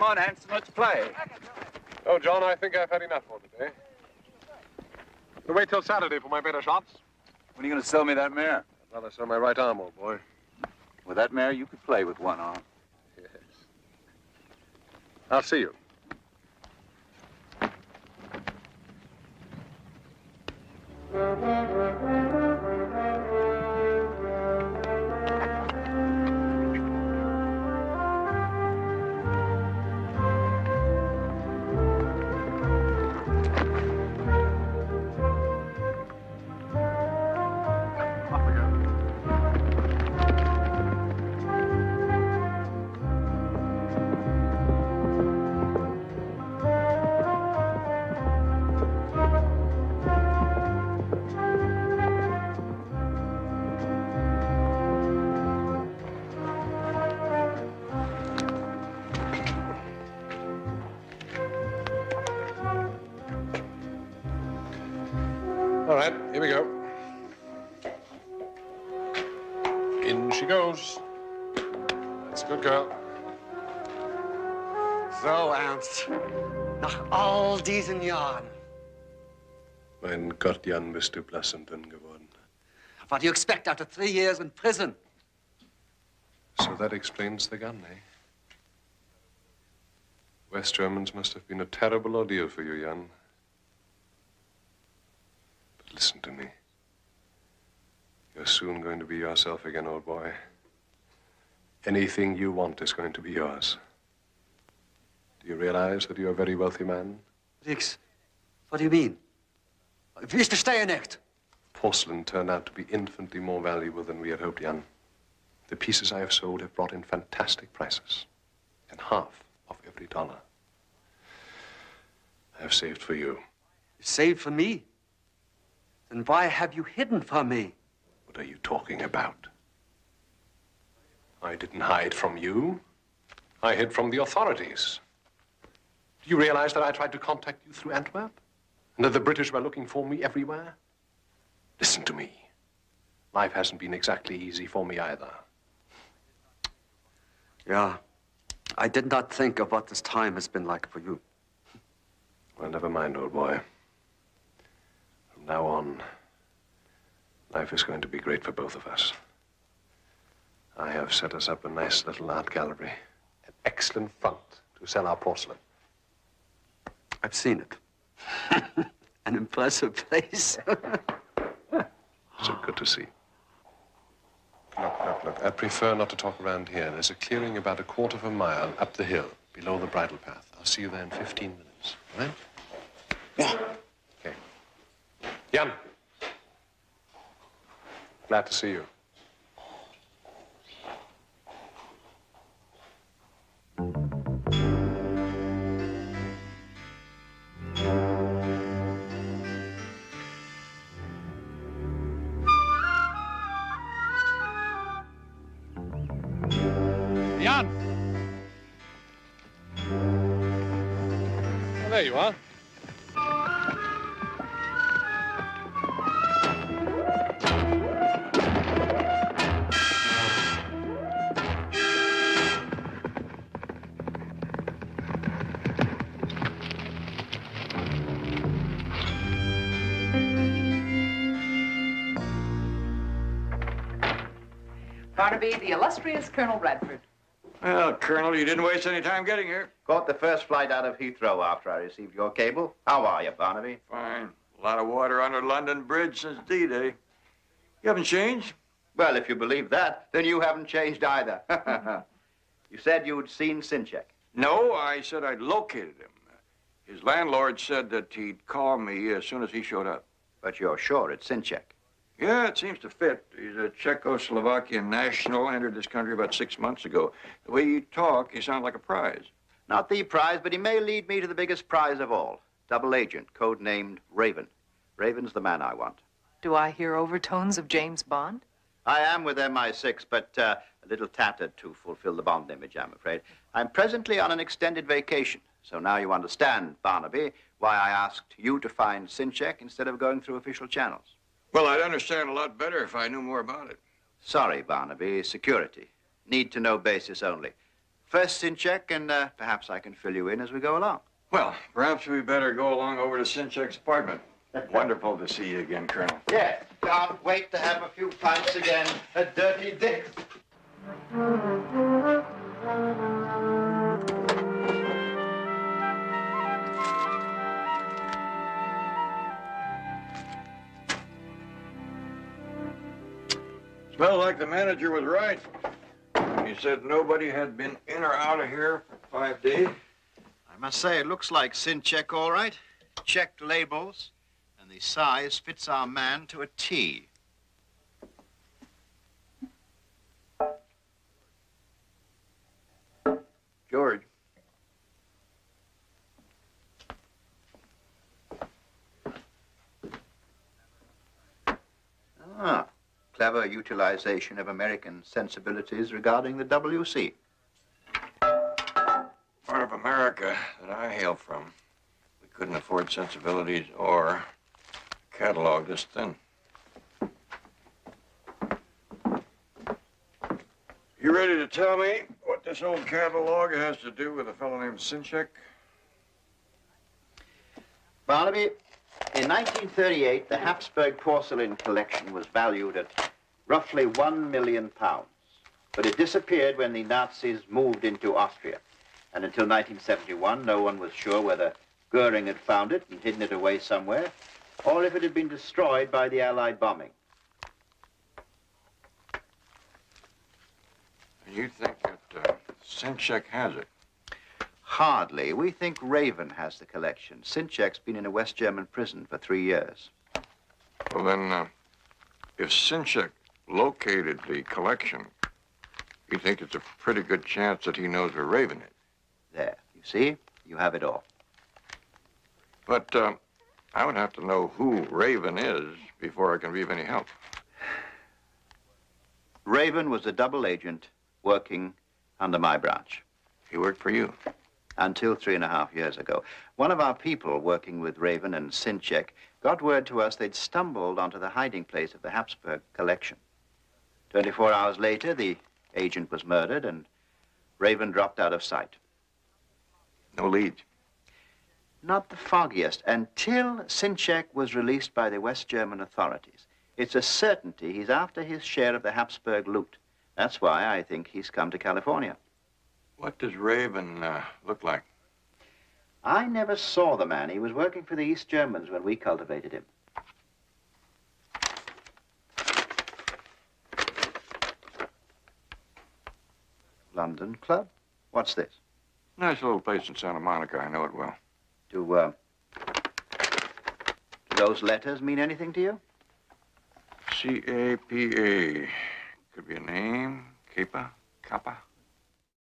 on, Hanson, let's play. Oh, John, I think I've had enough for today. I'll wait till Saturday for my better shots. When are you going to sell me that mare? I'd rather sell my right arm, old boy. With that mare, you could play with one arm. Yes. I'll see you. All right, here we go. In she goes. That's a good girl. So, Ernst, nach all diesen Jahren. Mein Gott, Jan, bist du blass und dünn geworden. What do you expect after 3 years in prison? So that explains the gun, eh? West Germans must have been a terrible ordeal for you, Jan. But listen to me. You're soon going to be yourself again, old boy. Anything you want is going to be yours. Do you realize that you're a very wealthy man? Rix, what do you mean? Wie ist der Steuernecht? Porcelain turned out to be infinitely more valuable than we had hoped, Jan. The pieces I have sold have brought in fantastic prices. And half of every dollar I have saved for you. You saved for me? Then why have you hidden from me? What are you talking about? I didn't hide from you. I hid from the authorities. Do you realize that I tried to contact you through Antwerp? And that the British were looking for me everywhere? Listen to me. Life hasn't been exactly easy for me either. Yeah, I did not think of what this time has been like for you. Well, never mind, old boy. From now on, life is going to be great for both of us. I have set us up a nice little art gallery, an excellent front to sell our porcelain. I've seen it. An impressive place. So good to see. Look. I prefer not to talk around here. There's a clearing about a quarter of a mile up the hill, below the bridle path. I'll see you there in 15 minutes. All right? Yeah. Okay. Jan. Glad to see you. Jan! Well, there you are. Barnaby, the illustrious Colonel Bradford. Well, Colonel, you didn't waste any time getting here. Caught the first flight out of Heathrow after I received your cable. How are you, Barnaby? Fine. A lot of water under London Bridge since D-Day. You haven't changed? Well, if you believe that, then you haven't changed either. You said you'd seen Sinchek. No, I said I'd located him. His landlord said that he'd call me as soon as he showed up. But you're sure it's Sinchek? Yeah, it seems to fit. He's a Czechoslovakian national, entered this country about 6 months ago. The way you talk, he sounds like a prize. Not the prize, but he may lead me to the biggest prize of all. Double agent, codenamed Raven. Raven's the man I want. Do I hear overtones of James Bond? I am with MI6, but a little tattered to fulfill the Bond image, I'm afraid. I'm presently on an extended vacation, so now you understand, Barnaby, why I asked you to find Sinchek instead of going through official channels. Well, I'd understand a lot better if I knew more about it. Sorry, Barnaby. Security. Need-to-know basis only. First Sinchek, and perhaps I can fill you in as we go along. Well, perhaps we better go along over to Sinchek's apartment. Wonderful to see you again, Colonel. Yeah, can't wait to have a few pints again at Dirty Dick. Smelled like the manager was right. He said nobody had been in or out of here for 5 days. I must say, it looks like Sinchek all right. Checked labels, and the size fits our man to a T. George. Ah, clever utilization of American sensibilities regarding the WC. Part of America that I hail from, we couldn't afford sensibilities or a catalog this thin. You ready to tell me what this old catalog has to do with a fellow named Sinchek? Barnaby, in 1938, the Habsburg porcelain collection was valued at roughly £1 million. But it disappeared when the Nazis moved into Austria. And until 1971, no one was sure whether Goering had found it and hidden it away somewhere, or if it had been destroyed by the Allied bombing. You think that Sinchek has it? Hardly. We think Raven has the collection. Sinchek's been in a West German prison for 3 years. Well, then, if Sinchek located the collection, you think it's a pretty good chance that he knows where Raven is? There, you see? You have it all. But I would have to know who Raven is before I can be of any help. Raven was a double agent working under my branch. He worked for you? Until 3.5 years ago. One of our people working with Raven and Sinchek got word to us they'd stumbled onto the hiding place of the Habsburg collection. 24 hours later, the agent was murdered and Raven dropped out of sight. No leads? Not the foggiest, until Sinchek was released by the West German authorities. It's a certainty he's after his share of the Habsburg loot. That's why I think he's come to California. What does Raven look like? I never saw the man. He was working for the East Germans when we cultivated him. London Club? What's this? Nice little place in Santa Monica. I know it well. Do those letters mean anything to you? C-A-P-A. Could be a name. Kappa? Kappa?